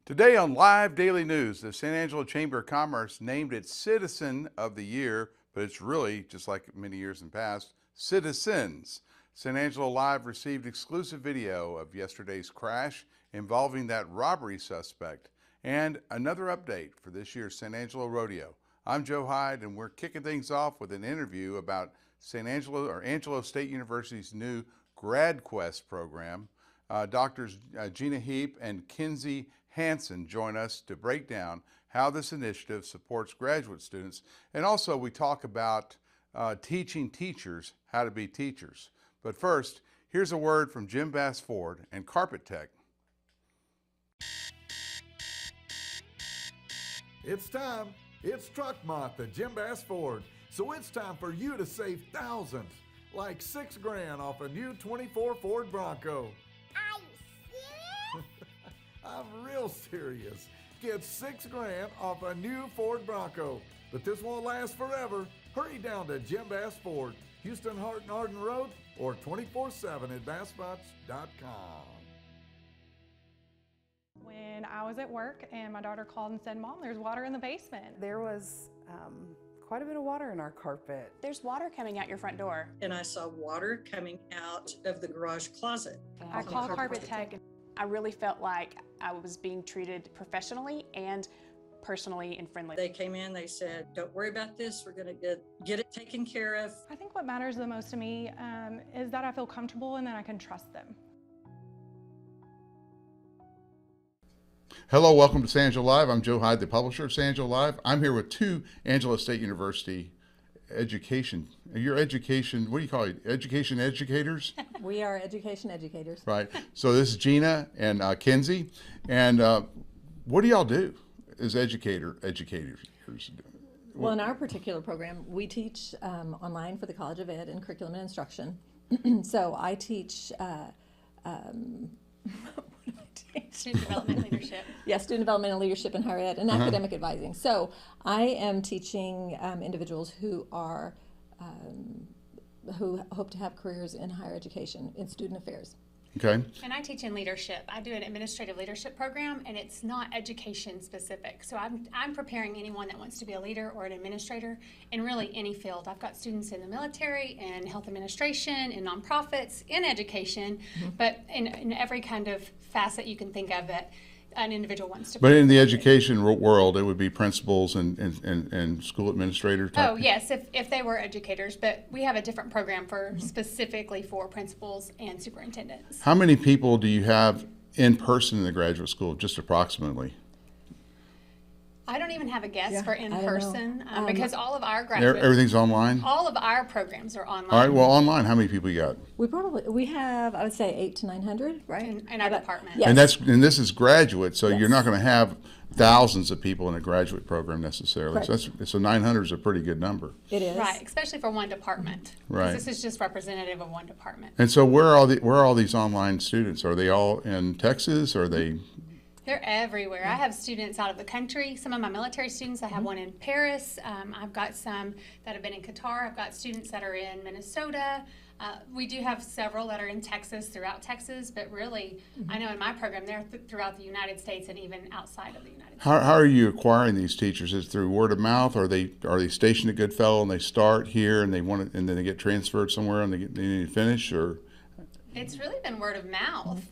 Today on Live Daily News, the San Angelo Chamber of Commerce named its Citizen of the Year, but it's really, just like many years in past, Citizens. San Angelo Live received exclusive video of yesterday's crash involving that robbery suspect and another update for this year's San Angelo Rodeo. I'm Joe Hyde, and we're kicking things off with an interview about Angelo State University's new Grad Quest program. Doctors Gina Heap and Kinsey Hansen join us to break down how this initiative supports graduate students. And also we talk about teaching teachers how to be teachers. But first, here's a word from Jim Bass Ford and Carpet Tech. It's time. It's truck month at Jim Bass Ford. So it's time for you to save thousands, like $6,000 off a new 24 Ford Bronco. Are you serious? I'm real serious. Get $6,000 off a new Ford Bronco. But this won't last forever. Hurry down to Jim Bass Ford, Houston Hart and Arden Road, or 24/7 at bassbots.com. When I was at work and my daughter called and said, "Mom, there's water in the basement." There was quite a bit of water in our carpet. There's water coming out your front door. And I saw water coming out of the garage closet. I called Carpet Tech. I really felt like I was being treated professionally and personally and friendly. They came in, they said, "Don't worry about this. We're going to get it taken care of." I think what matters the most to me is that I feel comfortable and that I can trust them. Hello, welcome to San Angelo Live. I'm Joe Hyde, the publisher of San Angelo Live. I'm here with two Angelo State University education. Your education, what do you call it? Education educators? We are education educators. Right. So this is Gina and Kinsey. And what do y'all do as educators? Well, in our particular program, we teach online for the College of Ed and curriculum and instruction. So I teach, what do I teach? Student development leadership. Yeah, student development and leadership in higher ed and academic advising. So I am teaching individuals who are, who hope to have careers in higher education, in student affairs. Okay. And I teach in leadership. I do an administrative leadership program, and it's not education specific. So I'm preparing anyone that wants to be a leader or an administrator in really any field. I've got students in the military, in health administration, in nonprofits, in education, but in every kind of facet you can think of that an individual wants to. But in the education world, it would be principals and school administrator type. Oh, yes, if they were educators, but we have a different program for specifically for principals and superintendents. How many people do you have in person in the graduate school, just approximately? I don't even have a guess for in I don't know. person because all of our graduates, Everything's online? all of our programs are online. All right, well, online, how many people you got? We have, I would say 800 to 900, right? in our department. Yes. And this is graduate, so you're Yes. not going to have thousands of people in a graduate program necessarily. Correct. So 900 is a pretty good number. It is. Right, especially for one department. 'Cause Right. This is just representative of one department. And so where are all these online students? Are they all in Texas? Are they? They're everywhere. I have students out of the country. Some of my military students, I have one in Paris. I've got some that have been in Qatar. I've got students that are in Minnesota. We do have several that are in Texas, throughout Texas, but really, I know in my program, they're throughout the United States and even outside of the United States. How are you acquiring these teachers? Is it through word of mouth? Are they stationed at Goodfellow and they start here and and then they get transferred somewhere and they need to finish, or? It's really been word of mouth.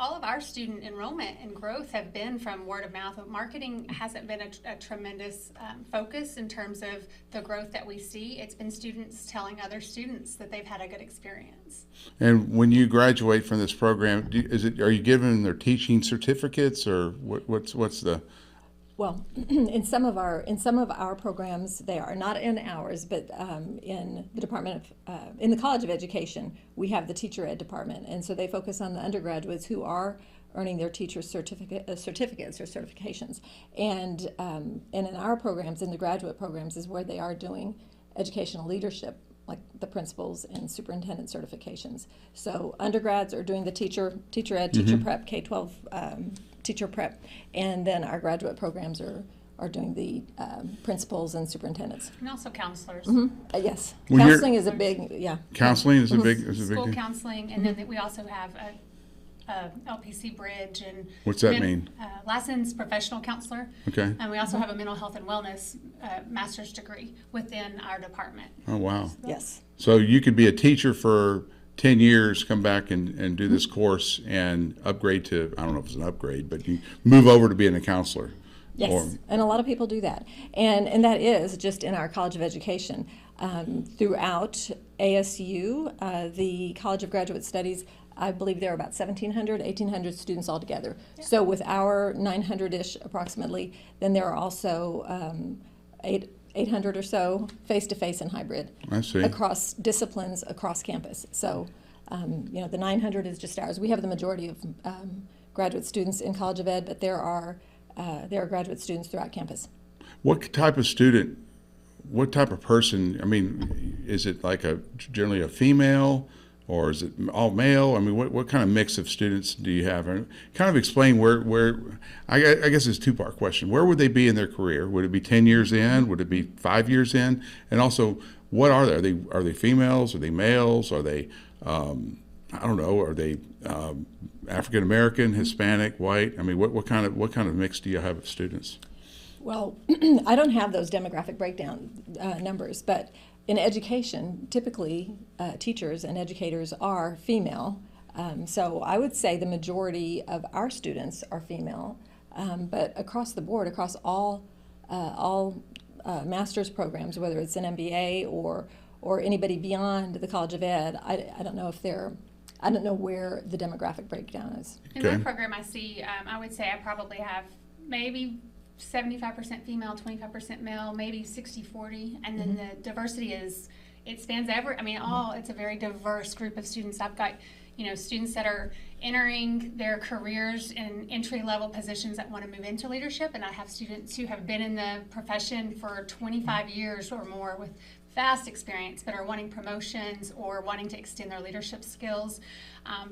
All of our student enrollment and growth have been from word of mouth. Marketing hasn't been a tremendous focus in terms of the growth that we see. It's been students telling other students that they've had a good experience. And when you graduate from this program, are you giving their teaching certificates, or what's the? Well, in some of our programs, they are not in ours, but in the Department of in the College of Education, we have the teacher ed department, and so they focus on the undergraduates who are earning their teacher certificates or certifications, and in our programs, in the graduate programs, is where they are doing educational leadership, like the principals and superintendent certifications. So undergrads are doing the teacher ed, teacher prep, K-12 teacher prep, and then our graduate programs are doing the principals and superintendents. And also counselors. Yes, Well, counseling is a big, yeah. Counseling is a big School counseling, and then we also have LPC Bridge and What's that mean? Licensed professional counselor. Okay. And we also have a mental health and wellness master's degree within our department. Oh, wow. Yes. So you could be a teacher for 10 years, come back and do this course and upgrade to, I don't know if it's an upgrade, but you move over to being a counselor. Yes, Or- and a lot of people do that. And that is just in our College of Education. Throughout ASU, the College of Graduate Studies, I believe there are about 1,700, 1,800 students altogether. So with our 900-ish approximately, then there are also 800 or so face-to-face and hybrid I see. across disciplines, across campus. So, the 900 is just ours. We have the majority of graduate students in College of Ed, but there are graduate students throughout campus. What type of student, what type of person, I mean, is it like generally a female, or is it all male? I mean, what kind of mix of students do you have? Kind of explain where I guess it's a two-part question. Where would they be in their career? Would it be 10 years in? Would it be 5 years in? And also, what are they? Are they females? Are they males? Are they, I don't know, are they African American, Hispanic, white? I mean, what kind of mix do you have of students? Well, I don't have those demographic breakdown numbers, but in education, typically teachers and educators are female. So I would say the majority of our students are female, but across the board, across all master's programs, whether it's an MBA or anybody beyond the College of Ed, I don't know if I don't know where the demographic breakdown is. In my program, I see, I would say I probably have maybe 75% female, 25% male, maybe 60-40, and then the diversity it spans it's a very diverse group of students. I've got, students that are entering their careers in entry-level positions that want to move into leadership, and I have students who have been in the profession for 25 years or more with vast experience but are wanting promotions or wanting to extend their leadership skills,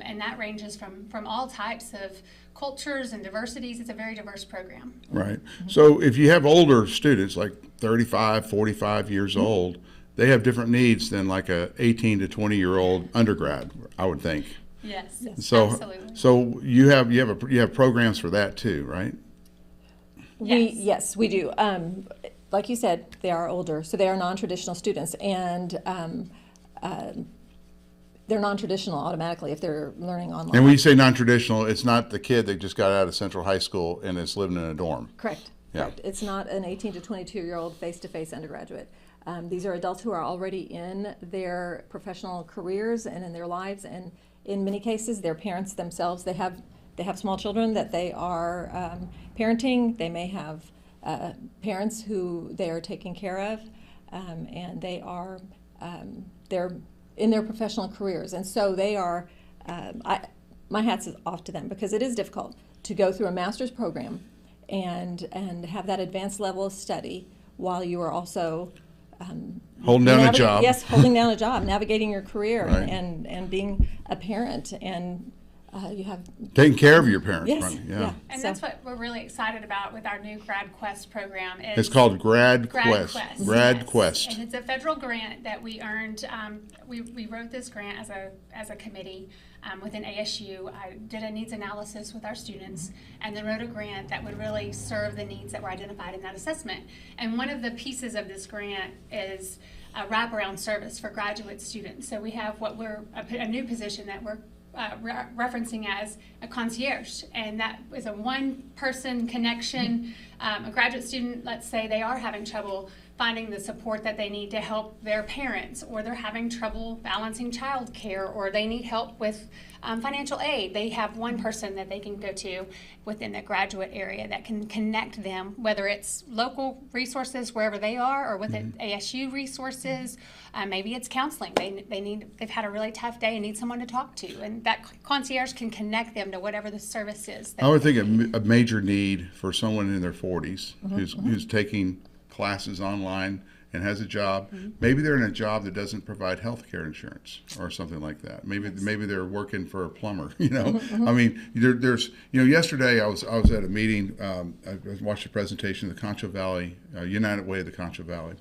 and that ranges from all types of cultures and diversities. It's a very diverse program. Right. So if you have older students, like 35, 45 years old, they have different needs than like a 18 to 20-year-old undergrad, I would think. Yes. So, absolutely. so you have programs for that too, right? Yes, we do. Like you said, they are older, so they are non-traditional students, and they're non-traditional automatically if they're learning online. And when you say non-traditional, it's not the kid that just got out of Central High School and is living in a dorm. Correct. Yeah. Correct. It's not an 18 to 22-year-old face-to-face undergraduate. These are adults who are already in their professional careers and in their lives, and in many cases, they're parents themselves. They have small children that they are parenting. They may have parents who they are taking care of, and they're in their professional careers, and so they are. My hat's off to them, because it is difficult to go through a master's program and have that advanced level of study while you are also holding down a job. Yes, holding down a job, navigating your career, Right. and being a parent, and you have Taking care of your parents. yes, Right? yeah. And So- that's what we're really excited about with our new Grad Quest program. It's called Grad Grad Quest. Quest. Grad yes. Quest. And it's a federal grant that we earned. We wrote this grant as a committee within ASU. I did a needs analysis with our students and then wrote a grant that would really serve the needs that were identified in that assessment. And one of the pieces of this grant is a wraparound service for graduate students. So we have what we're a new position that we're referencing as a concierge, and that is a one-person connection. A graduate student, let's say they are having trouble finding the support that they need to help their parents, or they're having trouble balancing childcare, or they need help with financial aid. They have one person that they can go to within the graduate area that can connect them, whether it's local resources wherever they are, or within ASU resources. Maybe it's counseling. They've had a really tough day and need someone to talk to, and that concierge can connect them to whatever the service is. I would think a major need for someone in their 40s who's taking classes online and has a job. Maybe they're in a job that doesn't provide health care insurance or something like that. Maybe they're working for a plumber. I mean, there's yesterday I was at a meeting. I watched a presentation of the Concho Valley United Way of the Concho Valley,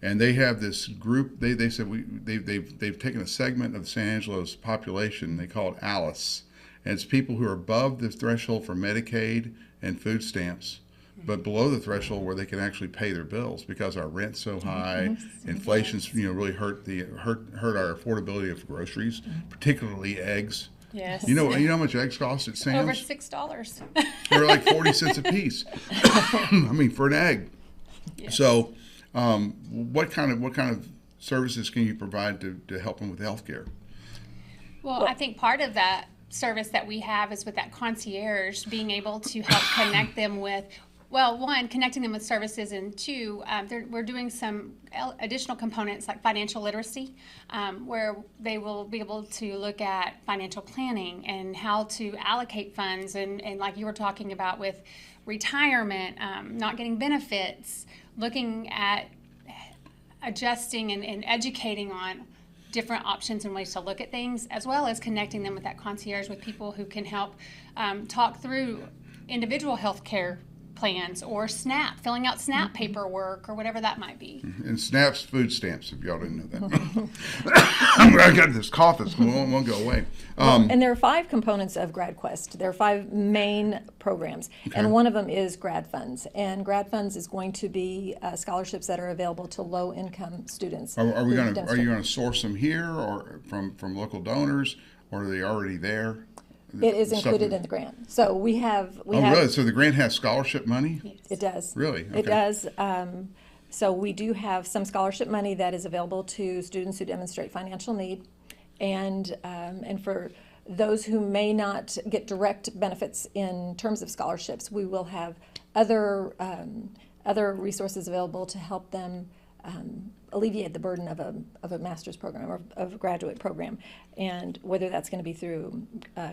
and they have this group. They said they've taken a segment of San Angelo's population. They call it Alice, and it's people who are above the threshold for Medicaid and food stamps, but below the threshold where they can actually pay their bills because our rent's so high, inflation's really hurt our affordability of groceries, particularly eggs. Yes. You know how much eggs cost at Sam's? Over $6. They're like 40 cents a piece. I mean, for an egg. Yes. So, what kind of services can you provide to help them with health care? Well, I think part of that service that we have is with that concierge, being able to help connect them with, well, one, connecting them with services, and two, we're doing some additional components like financial literacy, where they will be able to look at financial planning and how to allocate funds, and like you were talking about with retirement, not getting benefits, looking at adjusting and educating on different options and ways to look at things, as well as connecting them with that concierge, with people who can help talk through individual health care plans or SNAP, filling out SNAP paperwork or whatever that might be. And SNAP's food stamps, if y'all didn't know that. I got this cough that won't go away. And there are 5 components of GradQuest. There are 5 main programs, and one of them is Grad Funds. And Grad Funds is going to be scholarships that are available to low-income students. Are you going to source them here or from local donors, or are they already there? It is included in the grant. So we have. Really? So the grant has scholarship money? Yes. It does. Really? Okay. It does. So we do have some scholarship money that is available to students who demonstrate financial need, and for those who may not get direct benefits in terms of scholarships, we will have other resources available to help them alleviate the burden of a master's program or of a graduate program, and whether that's going to be through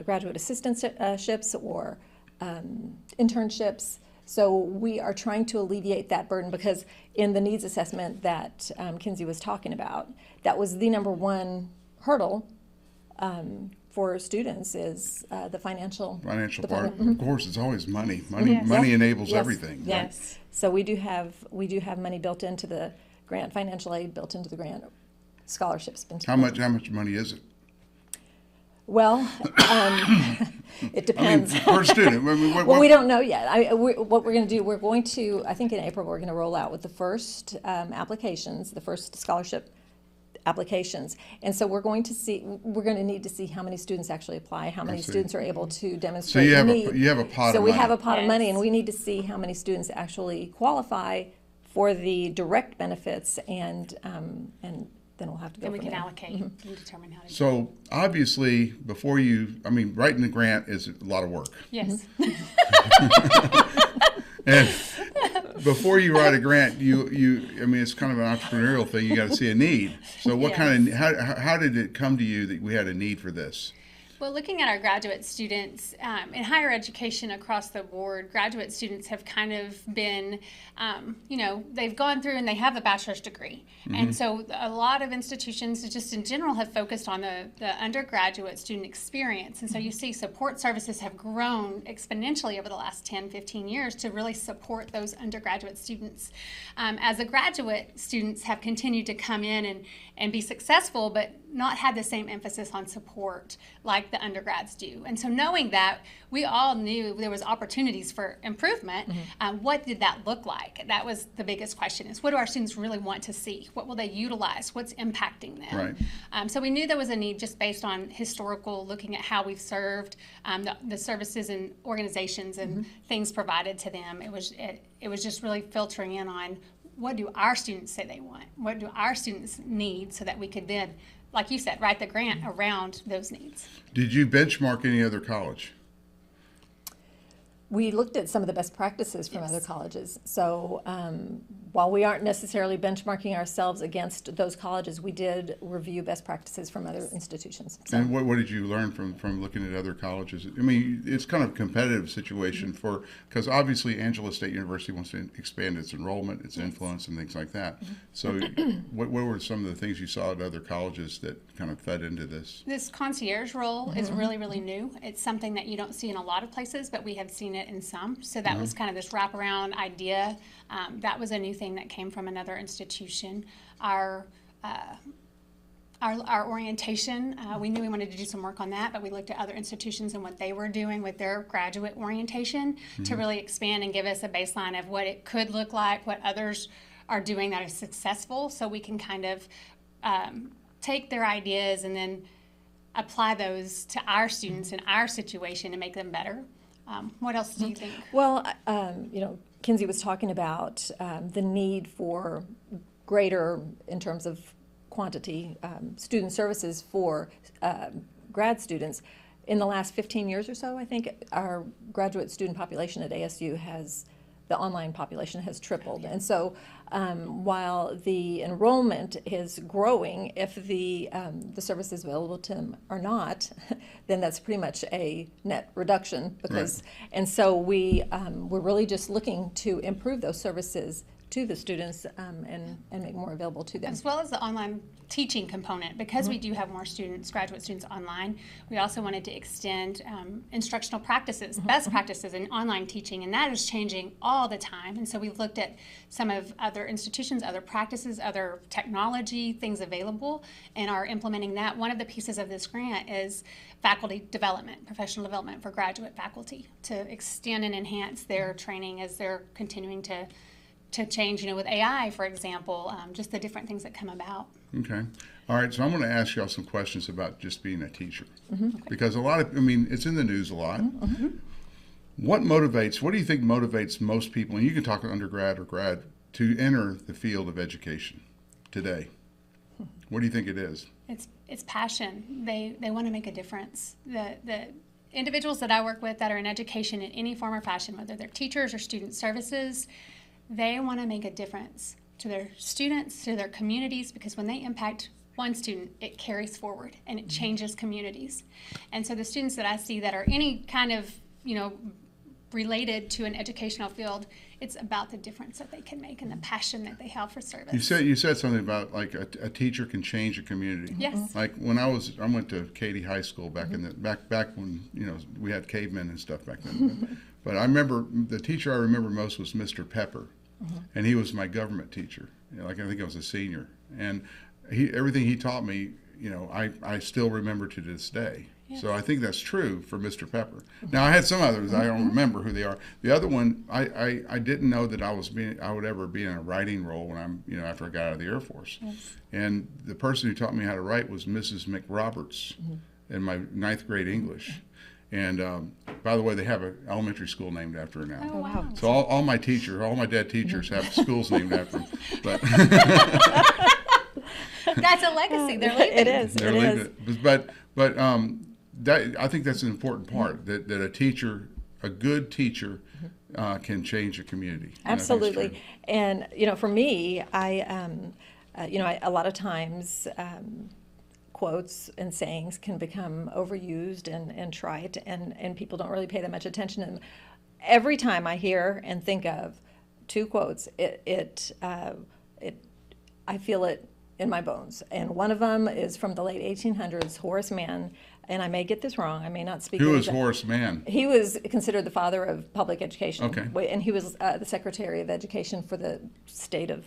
graduate assistantships or internships. So we are trying to alleviate that burden, because in the needs assessment that Kinsey was talking about, that was the number one hurdle for students is the financial part. Mm-hmm. Of course, it's always money. Money Yes. enables Yes. everything. Right? Yes. So we do have money built into the grant, financial aid built into the grant, scholarships. How much money is it? Well, it depends. I mean, per student. Well, we don't know yet. What we're going to do, I think in April, we're going to roll out with the first applications, the first scholarship applications. And so we're going to need to see how many students actually apply, how many students are able to demonstrate So need. you have a pot of money. So we have a pot of money, Yes. and we need to see how many students actually qualify for the direct benefits, and then we'll have to go Then we from can there. allocate and determine how to do it. So obviously, writing the grant is a lot of work. Yes. And before you write a grant, it's kind of an entrepreneurial thing. You got to see a need. So how did it come to you that we had a need for this? Well, looking at our graduate students in higher education across the board, graduate students have kind of been, they've gone through and they have a bachelor's degree. Mm-hmm. And so a lot of institutions just in general have focused on the undergraduate student experience. And so you see support services have grown exponentially over the last 10, 15 years to really support those undergraduate students. As the graduate students have continued to come in and be successful, but not had the same emphasis on support like the undergrads do. And so knowing that, we all knew there was opportunities for improvement. Mm-hmm. What did that look like? That was the biggest question, is what do our students really want to see? What will they utilize? What's impacting them? Right. So we knew there was a need just based on historical, looking at how we've served the services and organizations and mm-hmm. things provided to them. It was just really filtering in on what do our students say they want? What do our students need, so that we could then, like you said, write the grant around those needs. Did you benchmark any other college? We looked at some of the best practices from Yes. other colleges. So while we aren't necessarily benchmarking ourselves against those colleges, we did review best practices from other institutions. So. And what did you learn from looking at other colleges? I mean, it's kind of a competitive situation because obviously Angelo State University wants to expand its enrollment, its influence, and things like that. Mm-hmm. So what were some of the things you saw at other colleges that kind of fed into this? This concierge role mm-hmm. is really, really new. It's something that you don't see in a lot of places, but we have seen it in some. So that mm-hmm. was kind of this wraparound idea. That was a new thing that came from another institution. Our our orientation. We knew we wanted to do some work on that, but we looked at other institutions and what they were doing with their graduate orientation to really expand and give us a baseline of what it could look like, what others are doing that is successful, so we can kind of take their ideas and then apply those to our students in our situation and make them better. What else do you think? Well, Kinsey was talking about the need for greater, in terms of quantity, student services for grad students. In the last 15 years or so, I think our graduate student population at ASU the online population has tripled. And so while the enrollment is growing, if the services available to them are not, then that's pretty much a net reduction. Because, right. And so we're really just looking to improve those services to the students and make more available to them. As well as the online teaching component, because we do have more students, graduate students online, we also wanted to extend instructional practices, best practices in online teaching, and that is changing all the time. And so we've looked at some of other institutions, other practices, other technology, things available, and are implementing that. One of the pieces of this grant is faculty development, professional development for graduate faculty to extend and enhance their training as they're continuing to change, with AI, for example, just the different things that come about. Okay. All right. So I'm going to ask y'all some questions about just being a teacher. Okay. Because it's in the news a lot. What do you think motivates most people, and you can talk undergrad or grad, to enter the field of education today? What do you think it is? It's passion. They want to make a difference. The individuals that I work with that are in education in any form or fashion, whether they're teachers or student services, they want to make a difference to their students, to their communities, because when they impact one student, it carries forward and it changes communities. And so the students that I see that are any kind of, related to an educational field, it's about the difference that they can make and the passion that they have for service. You said something about like a teacher can change a community. Yes. Like when I went to Katy High School back in back when we had cavemen and stuff back then. But I remember the teacher I remember most was Mr. Pepper, and he was my government teacher. I think I was a senior, and everything he taught me, I still remember to this day. Yes. So I think that's true for Mr. Pepper. Now I had some others, I don't remember who they are. The other one, I didn't know that I would ever be in a writing role when after I got out of the Air Force. Yes. And the person who taught me how to write was Mrs. McRoberts in my 9th grade English. And by the way, they have an elementary school named after her now. Oh, wow. So all my dead teachers have schools named after them. But that's a legacy. They're leaving. It is. They're leaving it. But I think that's an important part, that a teacher, a good teacher, can change a community. Absolutely. And for me, I a lot of times quotes and sayings can become overused and trite, and people don't really pay that much attention. And every time I hear and think of two quotes, I feel it in my bones. And one of them is from the late 1800s, Horace Mann. And I may get this wrong. I may not speak. Who was Horace Mann? He was considered the father of public education. Okay. And he was the Secretary of Education for the state of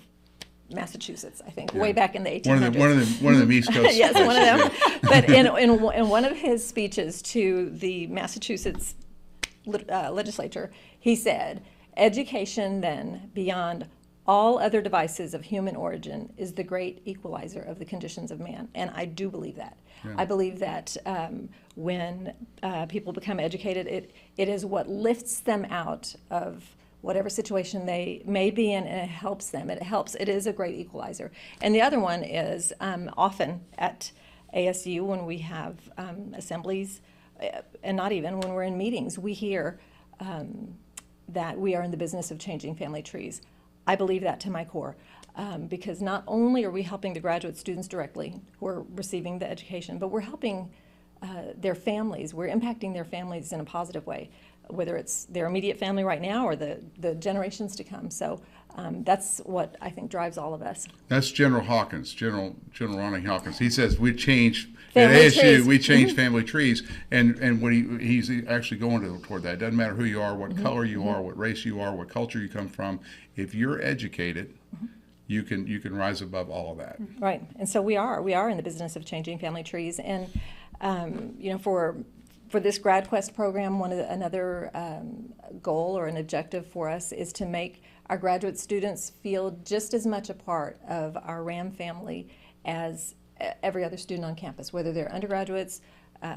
Massachusetts, I think, way back in the 1800s. One of the East Coast. Yes, one of them. But in one of his speeches to the Massachusetts legislature, he said, "Education, then, beyond all other devices of human origin, is the great equalizer of the conditions of man." And I do believe that. Yeah. I believe that when people become educated, it is what lifts them out of whatever situation they may be in, and it helps them. It is a great equalizer. And the other one is often at ASU when we have assemblies, and not even when we're in meetings, we hear that we are in the business of changing family trees. I believe that to my core, because not only are we helping the graduate students directly who are receiving the education, but we're helping their families. We're impacting their families in a positive way, whether it's their immediate family right now or the generations to come. So that's what I think drives all of us. That's General Hawkins, General Ronnie Hawkins. He says we change family at ASU. Trees. We change family trees, and when he's actually going toward that. It doesn't matter who you are, what color you are, what race you are, what culture you come from. If you're educated, you can rise above all of that. Right, and so we are in the business of changing family trees, and for this Grad Quest program, another goal or an objective for us is to make our graduate students feel just as much a part of our RAM family as every other student on campus, whether they're undergraduates,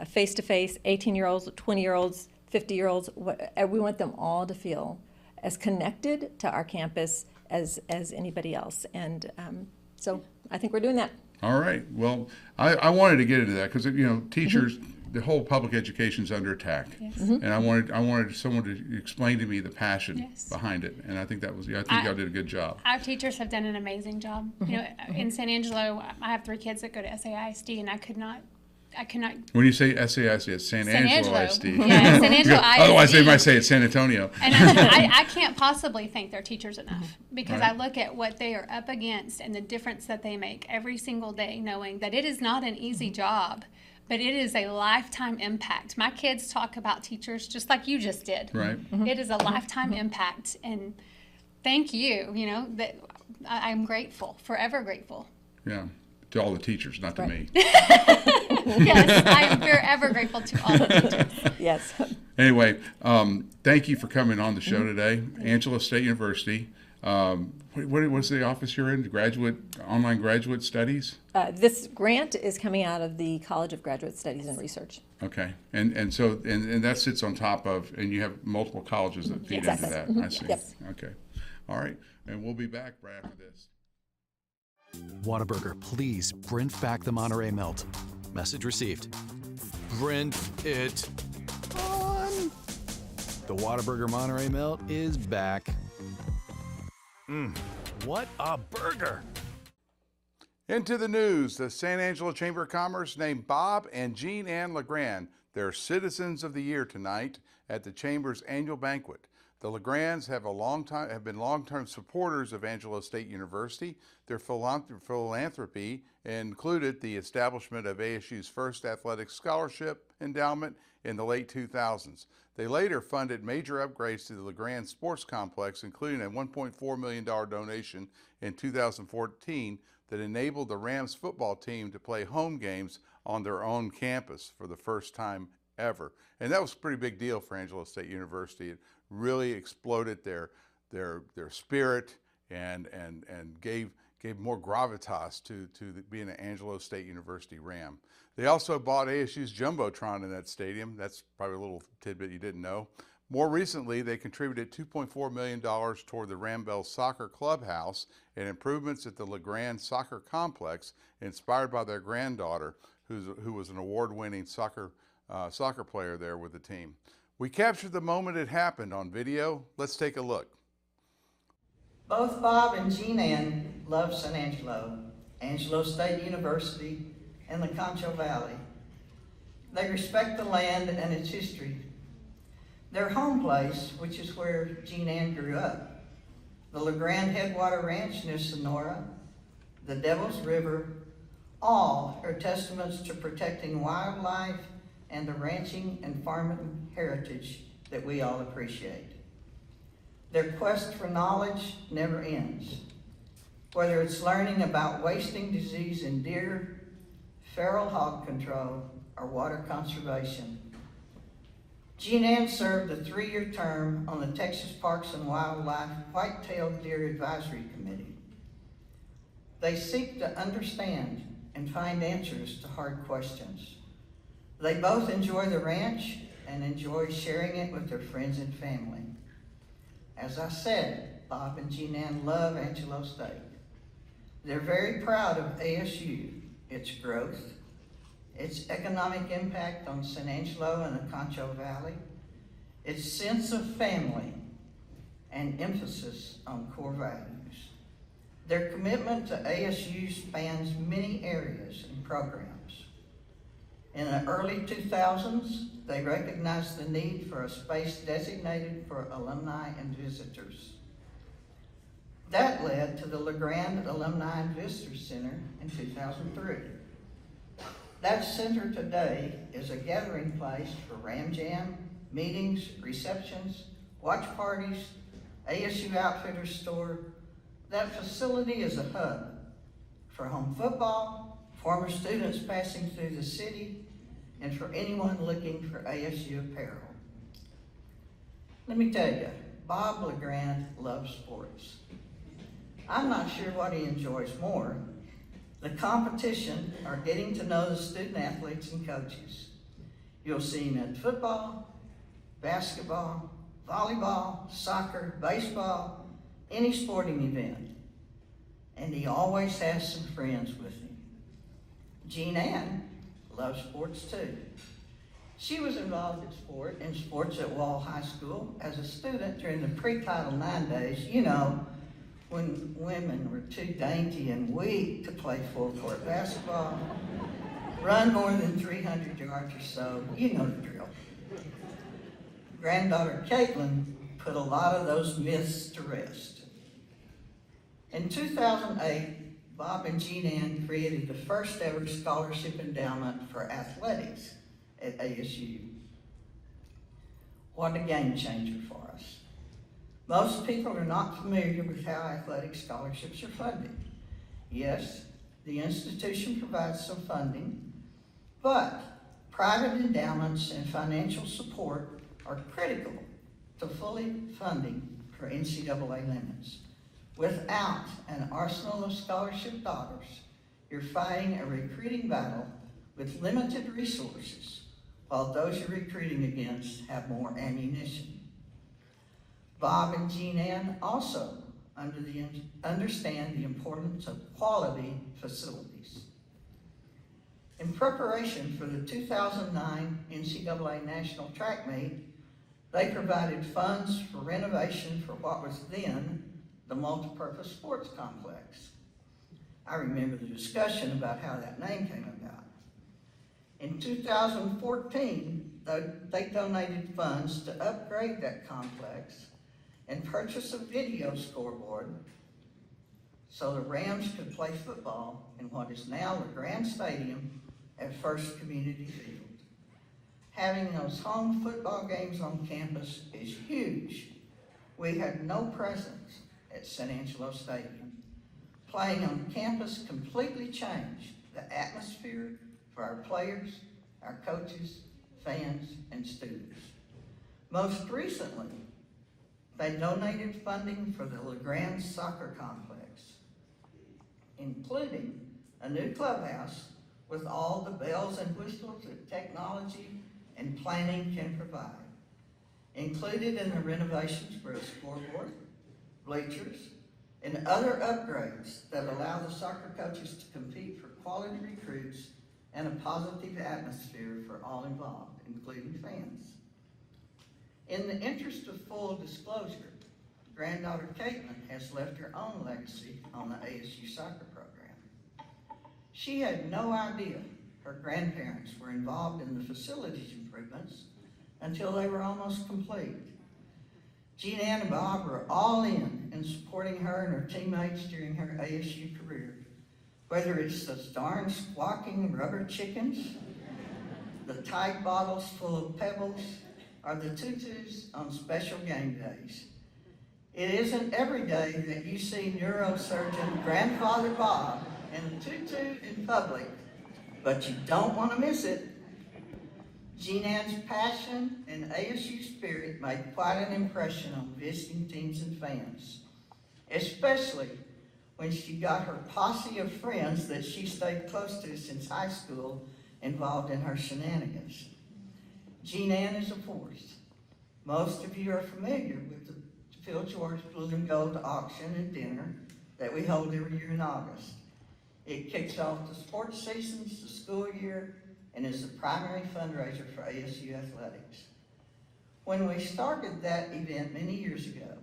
face-to-face, 18-year-olds, 20-year-olds, 50-year-olds. We want them all to feel as connected to our campus as anybody else, and so I think we're doing that. All right. Well, I wanted to get into that because teachers, the whole public education is under attack, and I wanted someone to explain to me the passion behind it, and I think I think y'all did a good job. Our teachers have done an amazing job. In San Angelo, I have 3 kids that go to SAISD, and I could not. When you say SAISD, it's San Angelo ISD. Yeah, San Angelo ISD. Otherwise, they might say it's San Antonio. And I can't possibly thank their teachers enough because Right. I look at what they are up against and the difference that they make every single day, knowing that it is not an easy job, but it is a lifetime impact. My kids talk about teachers just like you just did. Right. It is a lifetime impact, and thank you. That I'm grateful, forever grateful. Yeah. To all the teachers, not to me. Yes, I am forever grateful to all the teachers. Yes. Anyway, thank you for coming on the show today. Angelo State University. What's the office you're in? Online graduate studies? This grant is coming out of the College of Graduate Studies and Research. Okay, and so that sits on top of, and you have multiple colleges that feed into that. I see. Yep. Okay, all right, and we'll be back right after this. Whataburger, please print back the Monterey Melt. Message received. Print it on. The Whataburger Monterey Melt is back. What a burger! Into the news, the San Angelo Chamber of Commerce named Bob and Jean Ann Legrand their Citizens of the Year tonight at the Chamber's annual banquet. The Legrands have been long-term supporters of Angelo State University. Their philanthropy included the establishment of ASU's first athletic scholarship endowment in the late 2000s. They later funded major upgrades to the Legrand Sports Complex, including a $1.4 million donation in 2014 that enabled the Rams football team to play home games on their own campus for the first time ever. And that was a pretty big deal for Angelo State University. It really exploded their spirit and gave more gravitas to being an Angelo State University Ram. They also bought ASU's Jumbotron in that stadium. That's probably a little tidbit you didn't know. More recently, they contributed $2.4 million toward the Rambell Soccer Clubhouse and improvements at the Legrand Soccer Complex, inspired by their granddaughter, who was an award-winning soccer player there with the team. We captured the moment it happened on video. Let's take a look. Both Bob and Jean Ann love San Angelo, Angelo State University, and the Concho Valley. They respect the land and its history. Their home place, which is where Jean Ann grew up, the Legrand Headwater Ranch near Sonora, the Devil's River, all are testaments to protecting wildlife and the ranching and farming heritage that we all appreciate. Their quest for knowledge never ends, whether it's learning about wasting disease in deer, feral hog control, or water conservation. Jean Ann served a 3-year term on the Texas Parks and Wildlife White-tailed Deer Advisory Committee. They seek to understand and find answers to hard questions. They both enjoy the ranch and enjoy sharing it with their friends and family. As I said, Bob and Jean Ann love Angelo State. They're very proud of ASU, its growth, its economic impact on San Angelo and the Concho Valley, its sense of family, and emphasis on core values. Their commitment to ASU spans many areas and programs. In the early 2000s, they recognized the need for a space designated for alumni and visitors. That led to the Legrand Alumni and Visitor Center in 2003. That center today is a gathering place for Ram Jam, meetings, receptions, watch parties, ASU Outfitters Store, That facility is a hub for home football, former students passing through the city, and for anyone looking for ASU apparel. Let me tell you, Bob LeGrand loves sports. I'm not sure what he enjoys more, the competition or getting to know the student athletes and coaches. You'll see him in football, basketball, volleyball, soccer, baseball, any sporting event. And he always has some friends with him. Jean Ann loves sports too. She was involved in sports at Wall High School as a student during the pre-Title IX days, you know, when women were too dainty and weak to play full-court basketball, run more than 300 yards or so, you know the drill. Granddaughter Caitlin put a lot of those myths to rest. In 2008, Bob and Jean Ann created the first ever scholarship endowment for athletics at ASU. What a game changer for us. Most people are not familiar with how athletic scholarships are funded. Yes, the institution provides some funding, but private endowments and financial support are critical to fully funding for NCAA limits. Without an arsenal of scholarship dollars, you're fighting a recruiting battle with limited resources, while those you're recruiting against have more ammunition. Bob and Jean Ann also understand the importance of quality facilities. In preparation for the 2009 NCAA National Track Meet, they provided funds for renovation for what was then the multipurpose sports complex. I remember the discussion about how that name came about. In 2014, they donated funds to upgrade that complex and purchase a video scoreboard so the Rams could play football in what is now LeGrand Stadium at First Community Field. Having those home football games on campus is huge. We had no presence at San Angelo Stadium. Playing on campus completely changed the atmosphere for our players, our coaches, fans, and students. Most recently, they donated funding for the LeGrands soccer complex, including a new clubhouse with all the bells and whistles that technology and planning can provide. Included in the renovations were a scoreboard, bleachers, and other upgrades that allow the soccer coaches to compete for quality recruits and a positive atmosphere for all involved, including fans. In the interest of full disclosure, granddaughter Caitlin has left her own legacy on the ASU soccer program. She had no idea her grandparents were involved in the facilities improvements until they were almost complete. Jean Ann and Bob were all in supporting her and her teammates during her ASU career. Whether it's those darn squawking rubber chickens, the Tide bottles full of pebbles, or the tutus on special game days. It isn't every day that you see neurosurgeon Grandfather Bob in a tutu in public, but you don't want to miss it. Jean Ann's passion and ASU spirit made quite an impression on visiting teams and fans, especially when she got her posse of friends that she stayed close to since high school involved in her shenanigans. Jean Ann is a force. Most of you are familiar with the Phil George Blue and Gold auction and dinner that we hold every year in August. It kicks off the sports seasons, the school year, and is the primary fundraiser for ASU athletics. When we started that event many years ago,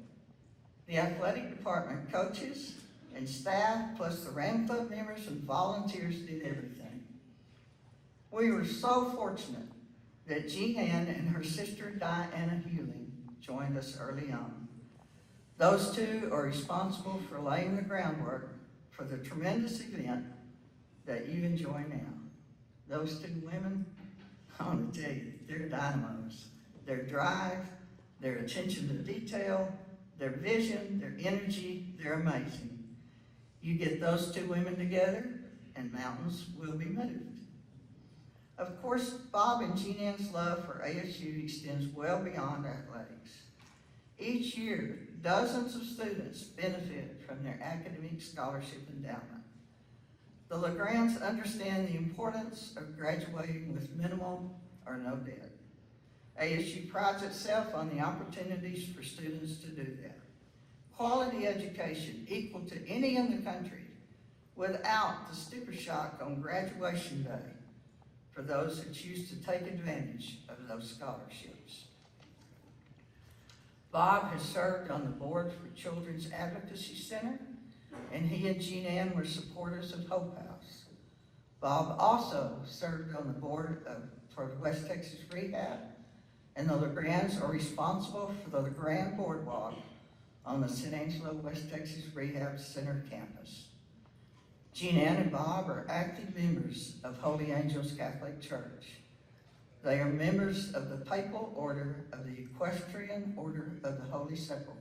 the athletic department coaches and staff, plus the Ram Club members and volunteers did everything. We were so fortunate that Jean Ann and her sister Diana Hewling joined us early on. Those two are responsible for laying the groundwork for the tremendous event that you enjoy now. Those two women, I want to tell you, they're dynamos. Their drive, their attention to detail, their vision, their energy, they're amazing. You get those two women together and mountains will be moved. Of course, Bob and Jean Ann's love for ASU extends well beyond athletics. Each year, dozens of students benefit from their academic scholarship endowment. The LeGrands understand the importance of graduating with minimal or no debt. ASU prides itself on the opportunities for students to do that. Quality education equal to any in the country without the sticker shock on graduation day for those who choose to take advantage of those scholarships. Bob has served on the board for Children's Advocacy Center, and he and Jean Ann were supporters of Hope House. Bob also served on the board for the West Texas Rehab, and the LeGrands are responsible for the Legrand Boardwalk on the San Angelo West Texas Rehab Center campus. Jean Ann and Bob are active members of Holy Angels Catholic Church. They are members of the Papal Order of the Equestrian Order of the Holy Sepulchre.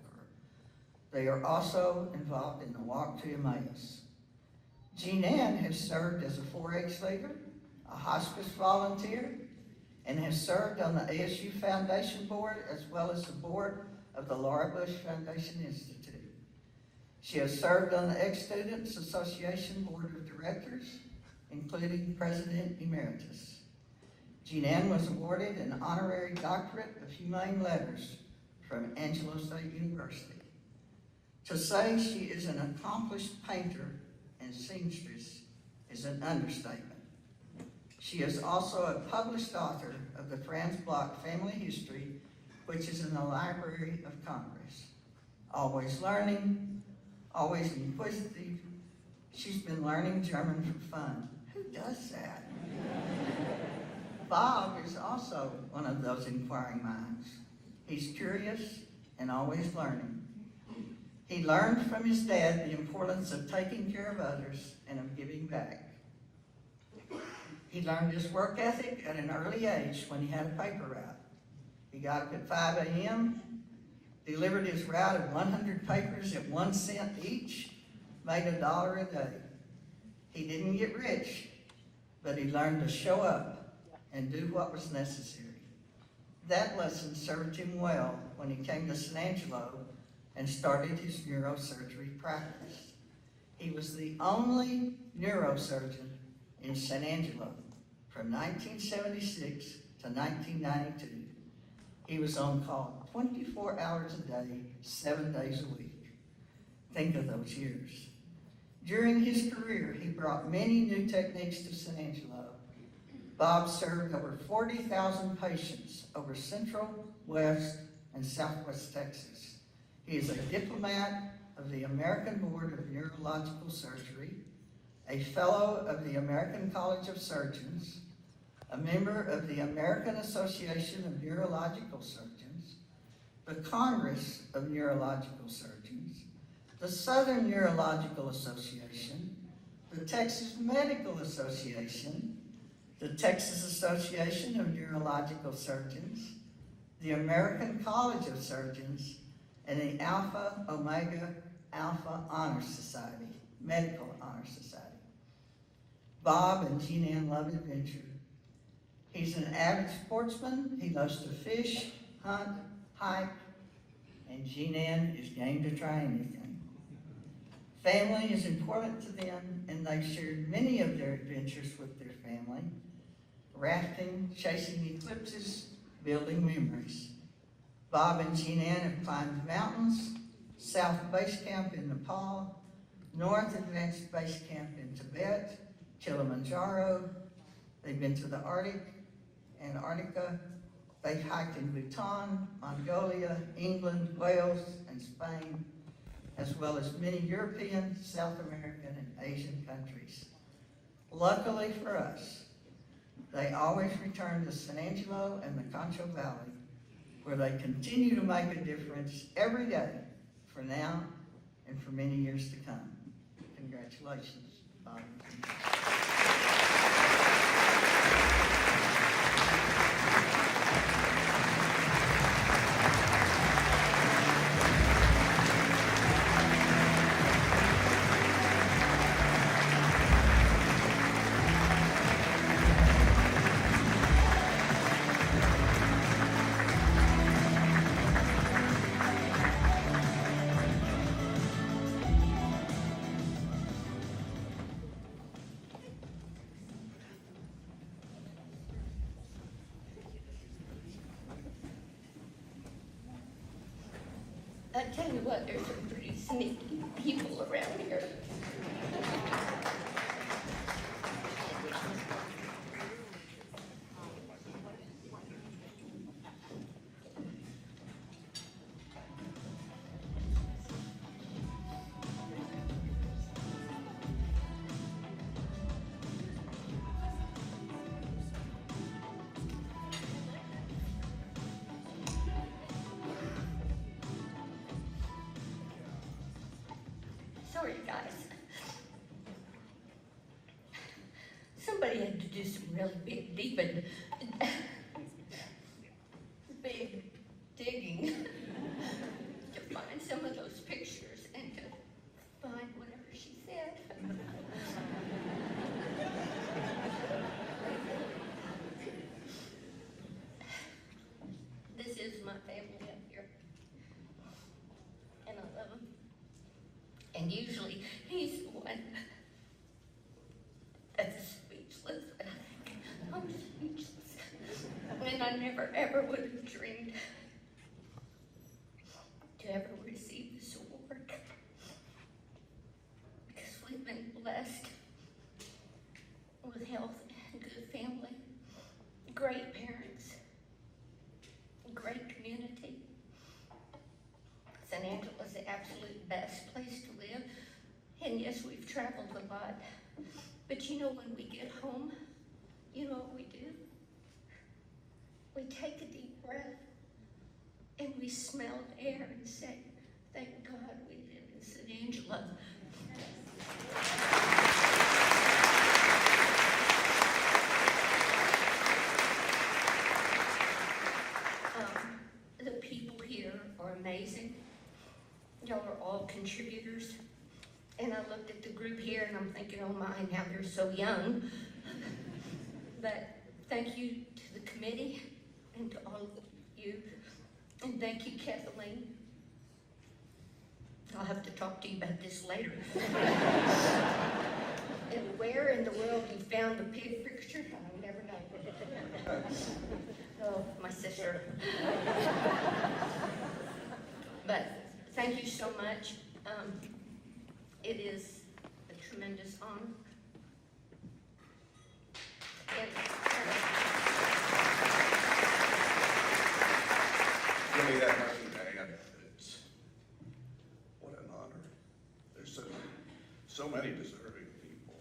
They are also involved in the Walk to Emmaus. Jean Ann has served as a 4-H leader, a hospice volunteer, and has served on the ASU Foundation Board as well as the board of the Laura Bush Foundation Institute. She has served on the Ex-Students Association Board of Directors, including President Emeritus. Jean Ann was awarded an honorary doctorate of humane letters from Angelo State University. To say she is an accomplished painter and seamstress is an understatement. She is also a published author of the Franz Bloch Family History, which is in the Library of Congress. Always learning, always inquisitive. She's been learning German for fun. Who does that? Bob is also one of those inquiring minds. He's curious and always learning. He learned from his dad the importance of taking care of others and of giving back. He learned his work ethic at an early age when he had a paper route. He got up at 5 a.m., delivered his route of 100 papers at 1 cent each, made $1 a day. He didn't get rich, but he learned to show up and do what was necessary. That lesson served him well when he came to San Angelo and started his neurosurgery practice. He was the only neurosurgeon in San Angelo from 1976 to 1992. He was on call 24 hours a day, 7 days a week. Think of those years. During his career, he brought many new techniques to San Angelo. Bob served over 40,000 patients over Central, West, and Southwest Texas. He is a diplomat of the American Board of Neurological Surgery, a fellow of the American College of Surgeons, a member of the American Association of Neurological Surgeons, the Congress of Neurological Surgeons, the Southern Neurological Association, the Texas Medical Association, the Texas Association of Neurological Surgeons, the American College of Surgeons, and the Alpha Omega Alpha Honor Society, Medical Honor Society. Bob and Jean Ann love adventure. He's an avid sportsman. He loves to fish, hunt, hike, and Jean Ann is game to try anything. Family is important to them, and they've shared many of their adventures with their family. Rafting, chasing eclipses, building memories. Bob and Jean Ann have climbed mountains, South Base Camp in Nepal, North Advanced Base Camp in Tibet, Kilimanjaro. They've been to the Arctic, Antarctica. They've hiked in Bhutan, Mongolia, England, Wales, and Spain, as well as many European, South American, and Asian countries. Luckily for us, they always return to San Angelo and the Concho Valley, where they continue to make a difference every day for now and for many years to come. Congratulations, Bob. I tell you what, there's some pretty sneaky people around here. Sorry, guys. Somebody had to do some really big digging to find some of those pictures and to find whatever she said. This is my family up here, and I love them. And usually he's the one that's speechless. I'm speechless. And I never ever would have dreamed to ever receive this award. Because we've been blessed with health and good family, great parents, great community. San Angelo is the absolute best place to live. And yes, we've traveled a lot. But you know, when we get home, you know what we do? We take a deep breath and we smell the air and say, thank God we live in San Angelo. The people here are amazing. Y'all are all contributors. And I looked at the group here and I'm thinking, oh my, now they're so young. But thank you to the committee and to all of you. And thank you, Kathleen. I'll have to talk to you about this later. And where in the world you found the pig picture, I'll never know. Oh, my sister. But thank you so much. It is a tremendous honor. Give me that marching band. What an honor. There's so many deserving people.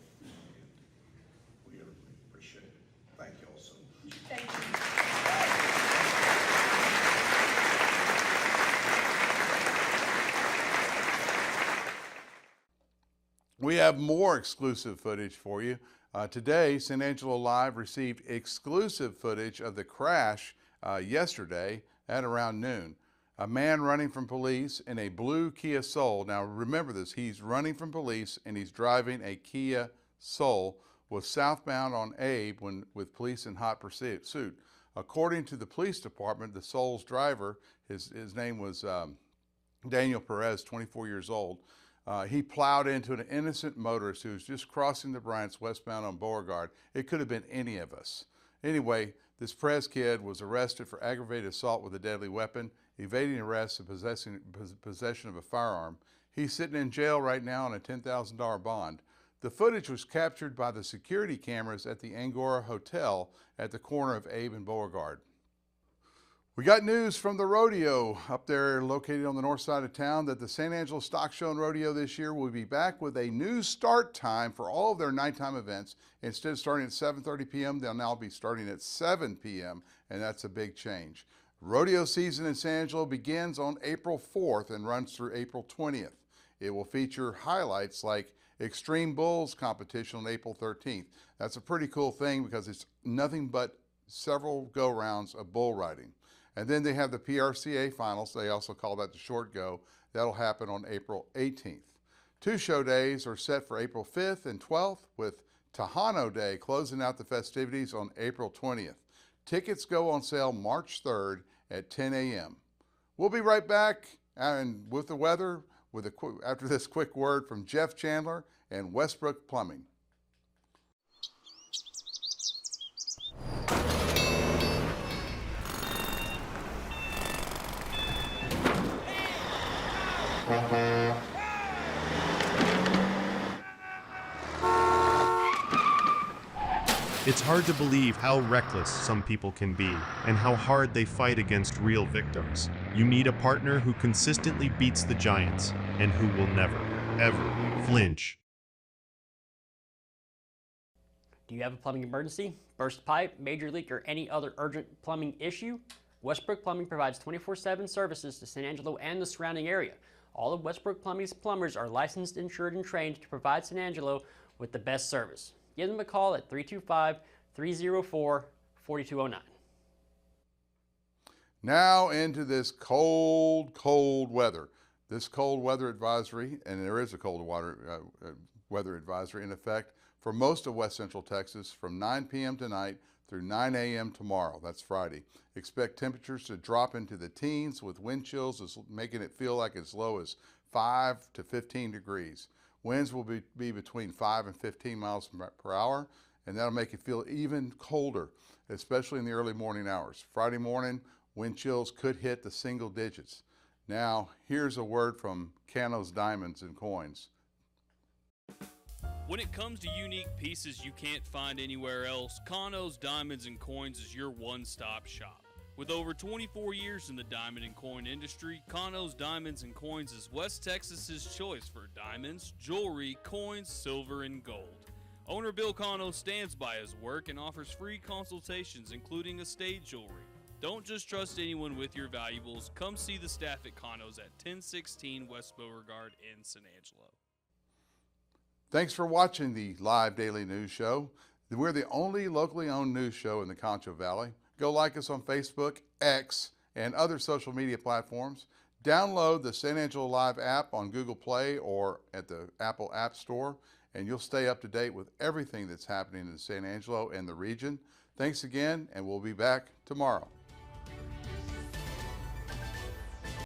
We really appreciate it. Thank you all so much. Thank you. We have more exclusive footage for you. Today, San Angelo Live received exclusive footage of the crash yesterday at around noon. A man running from police in a blue Kia Soul. Now remember this, he's running from police and he's driving a Kia Soul, was southbound on Abe with police in hot pursuit. According to the police department, the Soul's driver, his name was Daniel Perez, 24 years old. He plowed into an innocent motorist who was just crossing the Bryants westbound on Beauregard. It could have been any of us. Anyway, this Perez kid was arrested for aggravated assault with a deadly weapon, evading arrest and possession of a firearm. He's sitting in jail right now on a $10,000 bond. The footage was captured by the security cameras at the Angoria Hotel at the corner of Abe and Beauregard. We got news from the rodeo up there located on the north side of town that the San Angelo Stock Show and Rodeo this year will be back with a new start time for all of their nighttime events. Instead of starting at 7:30 p.m., they'll now be starting at 7 p.m., and that's a big change. Rodeo season in San Angelo begins on April 4th and runs through April 20th. It will feature highlights like Extreme Bulls competition on April 13th. That's a pretty cool thing because it's nothing but several go-rounds of bull riding. And then they have the PRCA finals. They also call that the short go. That'll happen on April 18th. 2 show days are set for April 5th and 12th, with Tejano Day closing out the festivities on April 20th. Tickets go on sale March 3rd at 10 a.m. We'll be right back and with the weather after this quick word from Jeff Chandler and Westbrook Plumbing. It's hard to believe how reckless some people can be and how hard they fight against real victims. You need a partner who consistently beats the giants and who will never, ever flinch. Do you have a plumbing emergency, burst pipe, major leak, or any other urgent plumbing issue? Westbrook Plumbing provides 24/7 services to San Angelo and the surrounding area. All of Westbrook Plumbing's plumbers are licensed, insured, and trained to provide San Angelo with the best service. Give them a call at 325-304-4209. Now into this cold weather. This cold weather advisory, and there is a cold weather advisory in effect for most of west central Texas from 9 p.m. tonight through 9 a.m. tomorrow. That's Friday. Expect temperatures to drop into the teens with wind chills making it feel like as low as 5 to 15 degrees. Winds will be between 5 and 15 miles per hour, and that'll make it feel even colder, especially in the early morning hours. Friday morning, wind chills could hit the single digits. Now, here's a word from Cano's Diamonds and Coins. When it comes to unique pieces you can't find anywhere else, Cano's Diamonds and Coins is your one-stop shop. With over 24 years in the diamond and coin industry, Cano's Diamonds and Coins is West Texas's choice for diamonds, jewelry, coins, silver, and gold. Owner Bill Cano stands by his work and offers free consultations, including estate jewelry. Don't just trust anyone with your valuables. Come see the staff at Cano's at 1016 West Beauregard in San Angelo. Thanks for watching the live daily news show. We're the only locally owned news show in the Concho Valley. Go like us on Facebook, X, and other social media platforms. Download the San Angelo Live app on Google Play or at the Apple App Store, and you'll stay up to date with everything that's happening in San Angelo and the region. Thanks again, and we'll be back tomorrow.